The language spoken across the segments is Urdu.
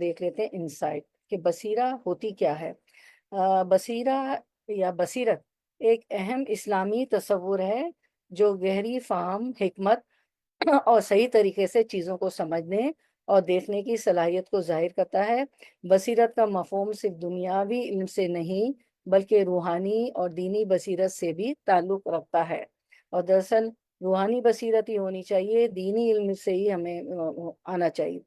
دیکھ لیتے ہیں انسائٹ کہ بصیرہ ہوتی کیا ہے۔ بصیرہ یا بصیرت ایک اہم اسلامی تصور ہے جو گہری فہم، حکمت اور صحیح طریقے سے چیزوں کو سمجھنے اور دیکھنے کی صلاحیت کو ظاہر کرتا ہے۔ بصیرت کا مفہوم صرف دنیاوی علم سے نہیں بلکہ روحانی اور دینی بصیرت سے بھی تعلق رکھتا ہے، اور دراصل روحانی بصیرت ہی ہونی چاہیے، دینی علم سے ہی ہمیں آنا چاہیے۔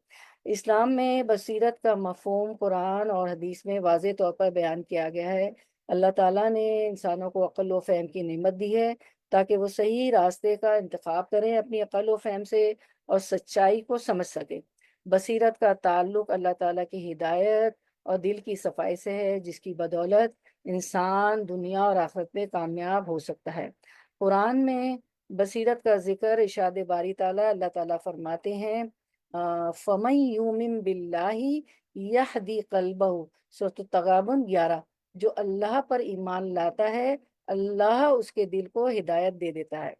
اسلام میں بصیرت کا مفہوم قرآن اور حدیث میں واضح طور پر بیان کیا گیا ہے۔ اللہ تعالیٰ نے انسانوں کو عقل و فہم کی نعمت دی ہے تاکہ وہ صحیح راستے کا انتخاب کریں اپنی عقل و فہم سے اور سچائی کو سمجھ سکیں۔ بصیرت کا تعلق اللہ تعالیٰ کی ہدایت اور دل کی صفائی سے ہے، جس کی بدولت انسان دنیا اور آخرت میں کامیاب ہو سکتا ہے۔ قرآن میں بصیرت کا ذکر ارشاد باری تعالیٰ، اللہ تعالیٰ فرماتے ہیں فَمَن یُؤْمِن بِاللَّهِ یہدی قلبہ، سورۃ التغابن 11۔ جو اللہ پر ایمان لاتا ہے اللہ اس کے دل کو ہدایت دے دیتا ہے۔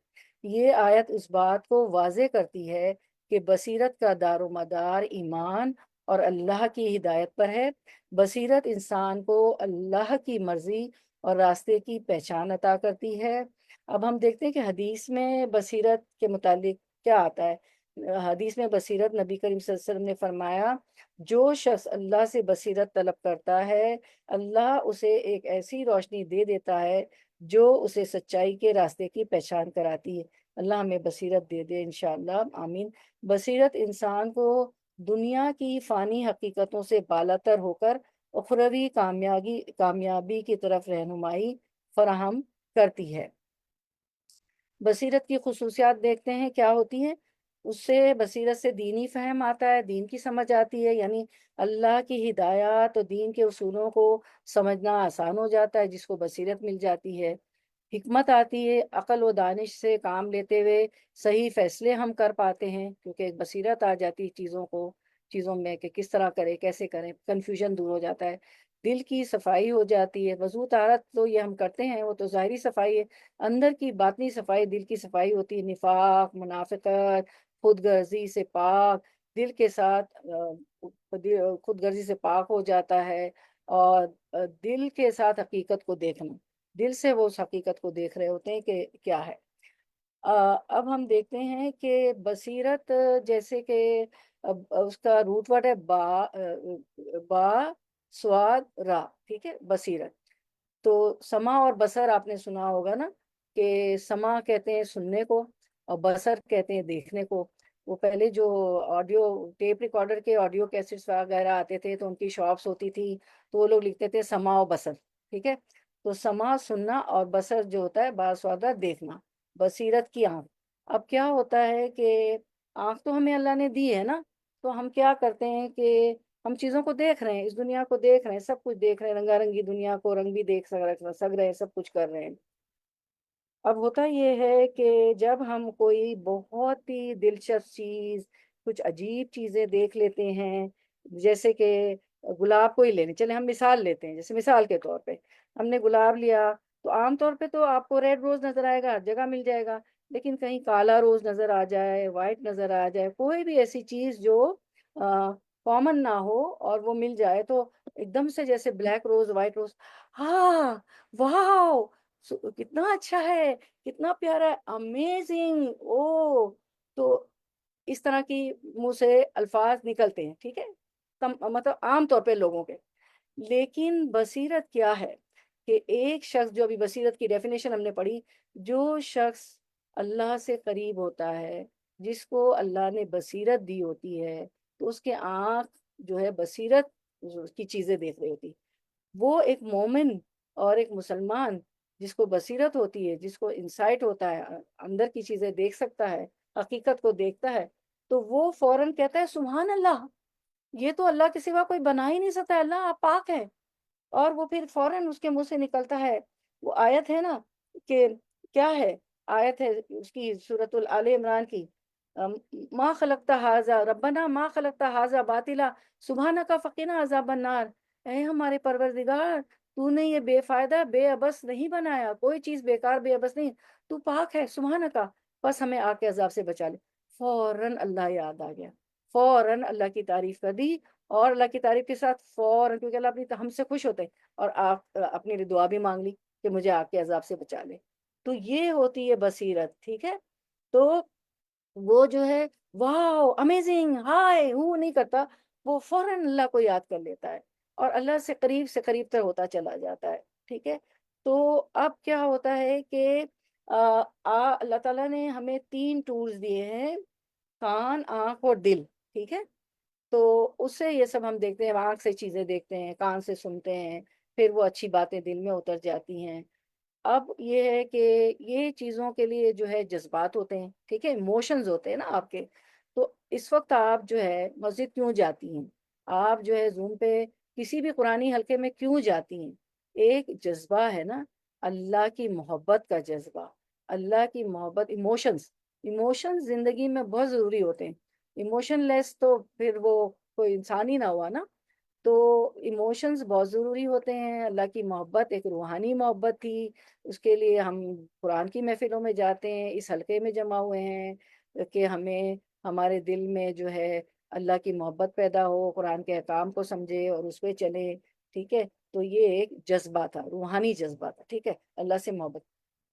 یہ آیت اس بات کو واضح کرتی ہے کہ بصیرت کا دار و مدار ایمان اور اللہ کی ہدایت پر ہے۔ بصیرت انسان کو اللہ کی مرضی اور راستے کی پہچان عطا کرتی ہے۔ اب ہم دیکھتے ہیں کہ حدیث میں بصیرت کے متعلق کیا آتا ہے۔ حدیث میں بصیرت، نبی کریم صلی اللہ علیہ وسلم نے فرمایا جو شخص اللہ سے بصیرت طلب کرتا ہے اللہ اسے ایک ایسی روشنی دے دیتا ہے جو اسے سچائی کے راستے کی پہچان کراتی ہے۔ اللہ ہمیں بصیرت دے دے انشاءاللہ، آمین۔ بصیرت انسان کو دنیا کی فانی حقیقتوں سے بالاتر ہو کر اخروی کامیابی کی طرف رہنمائی فراہم کرتی ہے۔ بصیرت کی خصوصیات دیکھتے ہیں کیا ہوتی ہیں۔ اس سے بصیرت سے دینی فہم آتا ہے، دین کی سمجھ آتی ہے، یعنی اللہ کی ہدایات اور دین کے اصولوں کو سمجھنا آسان ہو جاتا ہے، جس کو بصیرت مل جاتی ہے۔ حکمت آتی ہے، عقل و دانش سے کام لیتے ہوئے صحیح فیصلے ہم کر پاتے ہیں، کیونکہ ایک بصیرت آ جاتی ہے چیزوں میں کہ کس طرح کریں، کیسے کریں، کنفیوژن دور ہو جاتا ہے۔ دل کی صفائی ہو جاتی ہے، وضو طہارت تو یہ ہم کرتے ہیں، وہ تو ظاہری صفائی ہے۔ اندر کی باطنی صفائی، دل کی صفائی ہوتی ہے، نفاق، منافقت، خود غرضی سے پاک، دل کے ساتھ خود غرضی سے پاک ہو جاتا ہے، اور دل کے ساتھ حقیقت کو دیکھنا، دل سے وہ اس حقیقت کو دیکھ رہے ہوتے ہیں کہ کیا ہے۔ اب ہم دیکھتے ہیں کہ بصیرت جیسے کہ اس کا روٹ ورڈ ہے با سواد را، ٹھیک ہے، بصیرت۔ تو سما اور بصر آپ نے سنا ہوگا نا، کہ سما کہتے ہیں سننے کو اور بصر کہتے ہیں دیکھنے کو۔ وہ پہلے جو آڈیو ٹیپ ریکارڈر کے آڈیو کیسٹس وغیرہ آتے تھے تو ان کی شاپس ہوتی تھی، تو وہ لوگ لکھتے تھے سما و بصر، ٹھیک ہے۔ تو سما سننا اور بصر جو ہوتا ہے باسوادہ دیکھنا، بصیرت کی آنکھ۔ اب کیا ہوتا ہے کہ آنکھ تو ہمیں اللہ نے دی ہے نا، تو ہم کیا کرتے ہیں کہ ہم چیزوں کو دیکھ رہے ہیں، اس دنیا کو دیکھ رہے ہیں، سب کچھ دیکھ رہے ہیں، رنگا رنگی دنیا کو رنگ بھی دیکھ سک رہے ہیں، سب کچھ کر رہے ہیں۔ اب ہوتا یہ ہے کہ جب ہم کوئی بہت ہی دلچسپ چیز، کچھ عجیب چیزیں دیکھ لیتے ہیں، جیسے کہ گلاب کو ہی لینے چلے، ہم مثال لیتے ہیں، جیسے مثال کے طور پہ ہم نے گلاب لیا تو عام طور پہ تو آپ کو ریڈ روز نظر آئے گا، ہر جگہ مل جائے گا، لیکن کہیں کالا روز نظر آ جائے، وائٹ نظر آ جائے، کوئی بھی ایسی چیز جو کامن نہ ہو اور وہ مل جائے تو ایک دم سے جیسے بلیک روز، وائٹ روز، ہاں، واو، کتنا اچھا ہے، کتنا پیارا ہے، امیزنگ، او، تو اس طرح کی منہ سے الفاظ نکلتے ہیں، ٹھیک ہے، مطلب عام طور پہ لوگوں کے۔ لیکن بصیرت کیا ہے کہ ایک شخص، جو ابھی بصیرت کی ڈیفینیشن ہم نے پڑھی، جو شخص اللہ سے قریب ہوتا ہے، جس کو اللہ نے بصیرت دی ہوتی ہے، تو اس کے آنکھ جو ہے بصیرت کی چیزیں دیکھ رہی ہوتی، وہ ایک مومن اور ایک مسلمان جس کو بصیرت ہوتی ہے، جس کو انسائٹ ہوتا ہے، اندر کی چیزیں دیکھ سکتا ہے، حقیقت کو دیکھتا ہے، تو وہ فوراً کہتا ہے سبحان اللہ، یہ تو اللہ کے سوا کوئی بنا ہی نہیں سکتا، اللہ آپ پاک ہے۔ اور وہ پھر فوراً اس کے منہ سے نکلتا ہے، وہ آیت ہے نا کہ کیا ہے، آیت ہے اس کی سورۃ آل عمران کی، ما خلقت ھذا ربنا ما خلقت ھذا باطلا سبحانک فقنا عذاب النار۔ اے ہمارے پروردگار، تو نے یہ بے فائدہ، بے عبث نہیں بنایا، کوئی چیز بیکار بے عبث نہیں، تو پاک ہے، سبحانک، بس ہمیں آگ کے عذاب سے بچا لے۔ فوراً اللہ یاد آ گیا، فوراً اللہ کی تعریف کر دی، اور اللہ کی تعریف کے ساتھ فوراً، کیونکہ اللہ اپنی ہم سے خوش ہوتے ہیں، اور آپ اپنی دعا بھی مانگ لی کہ مجھے آگ کے عذاب سے بچا لے۔ تو یہ ہوتی ہے بصیرت، ٹھیک ہے؟ تو وہ جو ہے واو امیزنگ ہائے ہو نہیں کرتا، وہ فوراً اللہ کو یاد کر لیتا ہے اور اللہ سے قریب تر ہوتا چلا جاتا ہے، ٹھیک ہے؟ تو اب کیا ہوتا ہے کہ اللہ تعالیٰ نے ہمیں 3 ٹولز دیے ہیں: کان، آنکھ اور دل، ٹھیک ہے؟ تو اس سے یہ سب ہم دیکھتے ہیں، آنکھ سے چیزیں دیکھتے ہیں، کان سے سنتے ہیں، پھر وہ اچھی باتیں دل میں اتر جاتی ہیں۔ اب یہ ہے کہ یہ چیزوں کے لیے جو ہے جذبات ہوتے ہیں، ٹھیک ہے، ایموشنز ہوتے ہیں نا آپ کے۔ تو اس وقت آپ جو ہے مسجد کیوں جاتی ہیں، آپ جو ہے زوم پہ کسی بھی قرآنی حلقے میں کیوں جاتی ہیں؟ ایک جذبہ ہے نا، اللہ کی محبت کا جذبہ، اللہ کی محبت، ایموشنز زندگی میں بہت ضروری ہوتے ہیں۔ ایموشن لیس تو پھر وہ کوئی انسان ہی نہ ہوا نا۔ تو ایموشنز بہت ضروری ہوتے ہیں۔ اللہ کی محبت ایک روحانی محبت تھی، اس کے لیے ہم قرآن کی محفلوں میں جاتے ہیں، اس حلقے میں جمع ہوئے ہیں کہ ہمیں ہمارے دل میں جو ہے اللہ کی محبت پیدا ہو، قرآن کے احکام کو سمجھے اور اس پہ چلے، ٹھیک ہے؟ تو یہ ایک جذبہ تھا، روحانی جذبہ تھا، ٹھیک ہے، اللہ سے محبت۔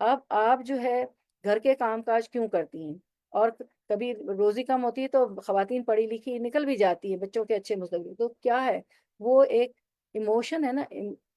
اب آپ جو ہے گھر کے کام کاج کیوں کرتی ہیں؟ اور کبھی روزی کم ہوتی ہے تو خواتین پڑھی لکھی نکل بھی جاتی ہیں بچوں کے اچھے مستقبل، تو کیا ہے وہ ایک ایموشن ہے نا،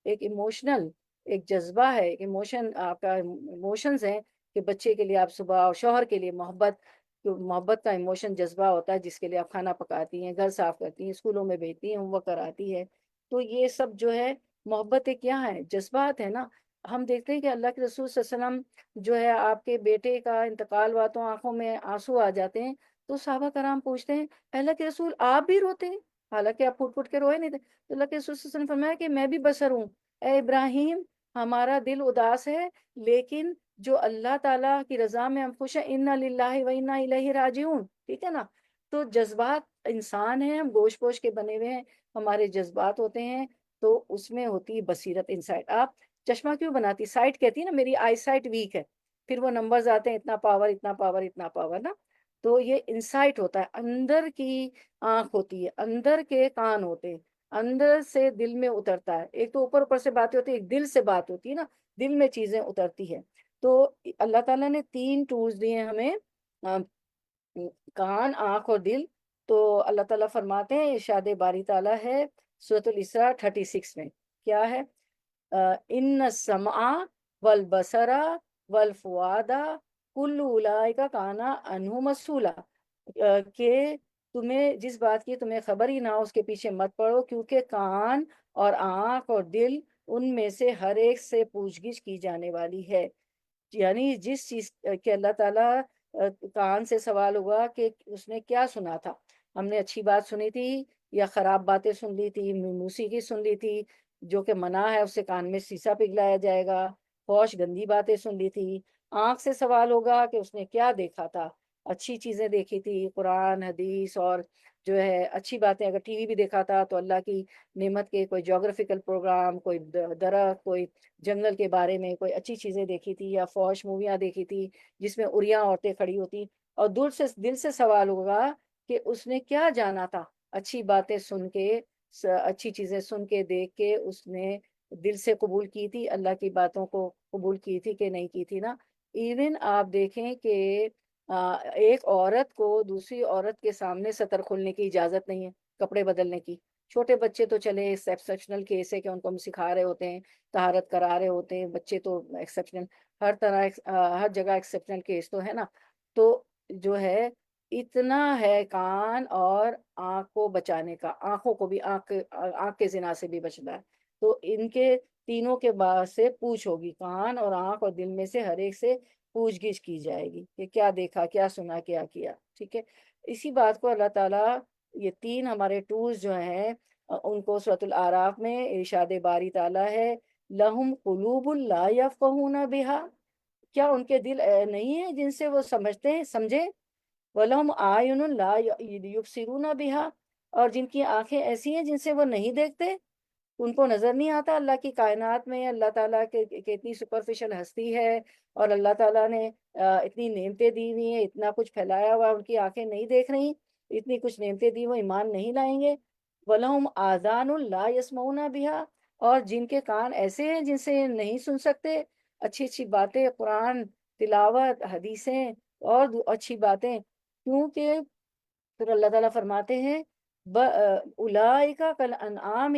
ایک ایموشنل ایک جذبہ ہے، ایک ایموشن آپ کا ایموشنز ہیں کہ بچے کے لیے آپ صبح، اور شوہر کے لیے محبت کا ایموشن جذبہ ہوتا ہے، جس کے لیے آپ کھانا پکاتی ہیں، گھر صاف کرتی ہیں، اسکولوں میں بھیجتی ہیں، ہوم ورک کراتی ہے۔ تو یہ سب جو ہے محبتیں کیا ہیں؟ جذبات ہے نا۔ ہم دیکھتے ہیں کہ اللہ کے رسول صلی اللہ علیہ وسلم جو ہے آپ کے بیٹے کا انتقال ہوا تو آنکھوں میں آنسو آ جاتے ہیں، تو صحابہ کرام پوچھتے ہیں اللہ کے رسول آپ بھی روتے ہیں؟ حالانکہ آپ پھوٹ پھوٹ کے روئے نہیں تھے۔ تو اللہ کے رسول صلی اللہ علیہ وسلم نے فرمایا کہ میں بھی بشر ہوں، اے ابراہیم، ہمارا دل اداس ہے، لیکن جو اللہ تعالیٰ کی رضا میں ہم خوش ہیں، انا للہ و انا الیہ راجعون، ٹھیک ہے نا؟ تو جذبات انسان ہیں، ہم گوشت پوش کے بنے ہوئے ہیں، ہمارے جذبات ہوتے ہیں، تو اس میں ہوتی ہے بصیرت، انسائٹ۔ آپ چشمہ کیوں بناتی؟ سائٹ کہتی ہے نا میری آئی سائٹ ویک ہے، پھر وہ نمبرز آتے ہیں اتنا پاور اتنا پاور اتنا پاور نا۔ تو یہ انسائٹ ہوتا ہے، اندر کی آنکھ ہوتی ہے، اندر کے کان ہوتے ہیں، اندر سے دل میں اترتا ہے۔ ایک تو اوپر اوپر سے باتیں ہوتی ہے، ایک دل سے بات ہوتی ہے نا، دل میں چیزیں اترتی ہے۔ تو اللہ تعالیٰ نے 3 ٹولز دیے ہیں ہمیں، آ، کان، آنکھ اور دل۔ تو اللہ تعالیٰ فرماتے ہیں، ارشاد باری تعالیٰ ہے سورۃ الاسراء 36 میں، کیا ہے؟ ان السمع والبصر والفؤاد کل اولئک کان عنہ مسئولا، کہ تمہیں جس بات کی تمہیں خبر ہی نہ ہو اس کے پیچھے مت پڑو، کیونکہ کان اور آنکھ اور دل ان میں سے ہر ایک سے پوچھ گچھ کی جانے والی ہے۔ یعنی جس چیز کہ اللہ تعالیٰ کان سے سوال ہوا کہ اس نے کیا سنا تھا، ہم نے اچھی بات سنی تھی یا خراب باتیں سن لی تھی، موسیقی سن لی تھی جو کہ منع ہے، اس سے کان میں سیسا پگھلایا جائے گا، فوش گندی باتیں سن لی تھی۔ آنکھ سے سوال ہوگا کہ اس نے کیا دیکھا تھا، اچھی چیزیں دیکھی تھی، قرآن حدیث اور جو ہے اچھی باتیں، اگر ٹی وی بھی دیکھا تھا تو اللہ کی نعمت کے کوئی جغرافیکل پروگرام، کوئی درخت، کوئی جنگل کے بارے میں کوئی اچھی چیزیں دیکھی تھی، یا فوش موویاں دیکھی تھی جس میں اریاں عورتیں کھڑی ہوتی۔ اور دل سے سوال ہوگا کہ اس نے کیا جانا تھا، اچھی باتیں سن کے، اچھی چیزیں سن کے دیکھ کے اس نے دل سے قبول کی تھی، اللہ کی باتوں کو قبول کی تھی کہ نہیں کی تھی نا۔ ایون آپ دیکھیں کہ ایک عورت کو دوسری عورت کے سامنے سطر کھولنے کی اجازت نہیں ہے، کپڑے بدلنے کی۔ چھوٹے بچے تو چلے ایکسیپشنل کیس ہے کہ ان کو ہم سکھا رہے ہوتے ہیں، طہارت کرا رہے ہوتے ہیں، بچے تو ایکسیپشنل، ہر طرح ہر جگہ ایکسیپشنل کیس تو ہے نا۔ تو جو ہے اتنا ہے کان اور آنکھ کو بچانے کا، آنکھوں کو بھی، آنکھ کے زنا سے بھی بچنا ہے۔ تو ان کے تینوں کے بعد سے پوچھ ہوگی، کان اور آنکھ اور دل میں سے ہر ایک سے پوچھ گچھ کی جائے گی کہ کیا دیکھا، کیا سنا، کیا کیا، ٹھیک ہے؟ اسی بات کو اللہ تعالیٰ، یہ 3 ہمارے ٹولز جو ہیں، ان کو سورۃ الاعراف میں ارشاد باری تعالیٰ ہے لہم قلوب لا یفقہون بہا، کیا ان کے دل نہیں ہیں جن سے وہ سمجھے؟ وَلَهُمْ أَعْيُنٌ لَا يُبْصِرُونَ بِهَا، اور جن کی آنکھیں ایسی ہیں جن سے وہ نہیں دیکھتے، ان کو نظر نہیں آتا اللہ کی کائنات میں، اللہ تعالیٰ کے اتنی سپرفیشل ہستی ہے، اور اللہ تعالیٰ نے اتنی نعمتیں دی ہوئی ہیں، اتنا کچھ پھیلایا ہوا، ان کی آنکھیں نہیں دیکھ رہی، اتنی کچھ نعمتیں دی، وہ ایمان نہیں لائیں گے؟ وَلَهُمْ آذَانٌ لَا يَسْمَعُونَ بِهَا، اور جن کے کان ایسے ہیں جن سے نہیں سن سکتے اچھی اچھی باتیں، قرآن تلاوت، حدیثیں اور اچھی باتیں، کیونکہ پھر اللہ تعالیٰ فرماتے ہیں اولئک کالانعام،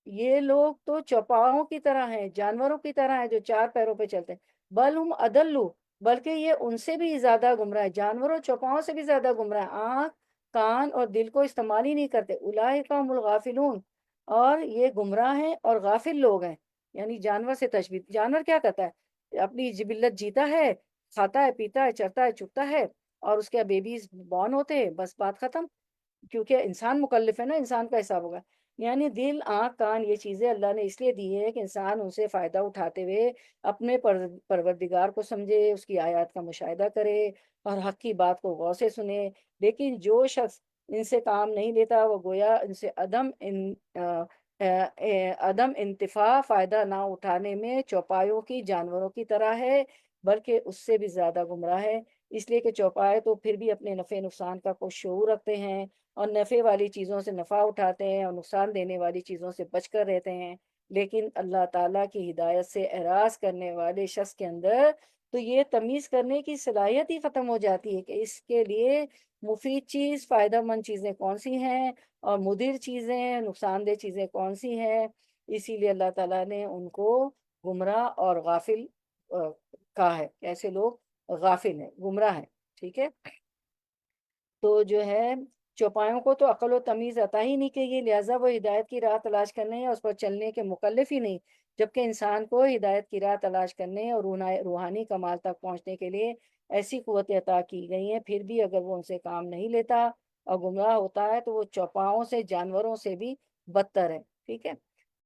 یہ لوگ تو چوپاؤں کی طرح ہیں، جانوروں کی طرح ہیں جو چار پیروں پہ چلتے ہیں، بل ہم اضل، بلکہ یہ ان سے بھی زیادہ گمراہ ہے، جانوروں چوپاؤں سے بھی زیادہ گمراہ ہے، آنکھ کان اور دل کو استعمال ہی نہیں کرتے، اولئک هم الغافلون، اور یہ گمراہ ہیں اور غافل لوگ ہیں۔ یعنی جانور سے تشبیہ، جانور کیا کرتا ہے؟ اپنی جبلت جیتا ہے، کھاتا ہے، پیتا ہے، چرتا ہے، چگتا ہے، اور اس کے بیبیز بورن ہوتے ہیں، بس بات ختم، کیونکہ انسان مکلف ہے نا، انسان کا حساب ہوگا۔ یعنی دل، آنکھ، کان، یہ چیزیں اللہ نے اس لیے دی ہے کہ انسان ان سے فائدہ اٹھاتے ہوئے اپنے پروردگار کو سمجھے، اس کی آیات کا مشاہدہ کرے اور حق کی بات کو غور سے سنے۔ لیکن جو شخص ان سے کام نہیں لیتا، وہ گویا ان سے عدم انتفاع، فائدہ نہ اٹھانے میں چوپایوں کی، جانوروں کی طرح ہے، بلکہ اس سے بھی زیادہ گمراہ ہے۔ اس لیے کہ چوپائے تو پھر بھی اپنے نفع نقصان کا کچھ شعور رکھتے ہیں اور نفع والی چیزوں سے نفع اٹھاتے ہیں اور نقصان دینے والی چیزوں سے بچ کر رہتے ہیں، لیکن اللہ تعالیٰ کی ہدایت سے اعراض کرنے والے شخص کے اندر تو یہ تمیز کرنے کی صلاحیت ہی ختم ہو جاتی ہے کہ اس کے لیے مفید چیز، فائدہ مند چیزیں کون سی ہیں اور مضر چیزیں، نقصان دہ چیزیں کون سی ہیں۔ اسی لیے اللہ تعالیٰ نے ان کو گمراہ اور غافل کہا ہے، ایسے لوگ غافل ہیں، گمراہ ہیں، ٹھیک ہے۔ تو جو ہے چوپایوں کو تو عقل و تمیز عطا ہی نہیں کی گئی، لہٰذا وہ ہدایت کی راہ تلاش کرنے اور اس پر چلنے کے مکلف ہی نہیں، جبکہ انسان کو ہدایت کی راہ تلاش کرنے اور روحانی کمال تک پہنچنے کے لیے ایسی قوت عطا کی گئی ہیں، پھر بھی اگر وہ ان سے کام نہیں لیتا اور گمراہ ہوتا ہے تو وہ چوپاؤں سے، جانوروں سے بھی بدتر ہے، ٹھیک ہے۔